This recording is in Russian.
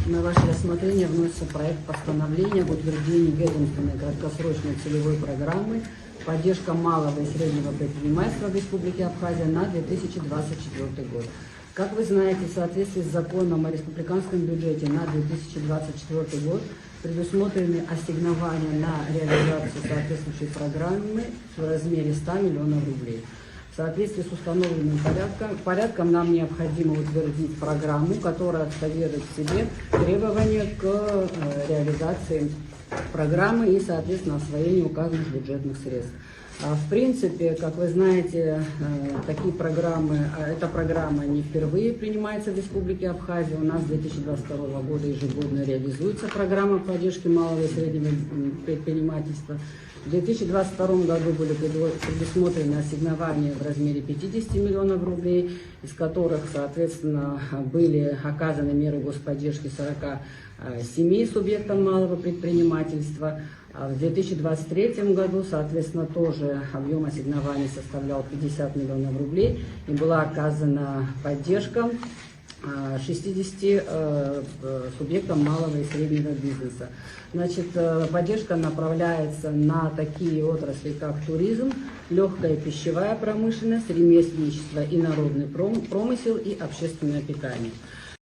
На ваше рассмотрение вносится проект постановления об утверждении ведомственной краткосрочной целевой программы «Поддержка малого и среднего предпринимательства в Республике Абхазия» на 2024 год. Как вы знаете, в соответствии с законом о республиканском бюджете на 2024 год предусмотрены ассигнования на реализацию соответствующей программы в размере 100 миллионов рублей. В соответствии с установленным порядком нам необходимо утвердить программу, которая содержит в себе требования к реализации программы и, соответственно, освоению указанных бюджетных средств. В принципе, как вы знаете, такие программы, эта программа не впервые принимается в Республике Абхазия. У нас с 2022 года ежегодно реализуется программа поддержки малого и среднего предпринимательства. В 2022 году были предусмотрены ассигнования в размере 50 миллионов рублей, из которых, соответственно, были оказаны меры господдержки 47 субъектам малого предпринимательства. В 2023 году, соответственно, тоже объем ассигнований составлял 50 миллионов рублей и была оказана поддержка 60 субъектам малого и среднего бизнеса. Значит, поддержка направляется на такие отрасли, как туризм, легкая пищевая промышленность, ремесленничество и народный промысел и общественное питание.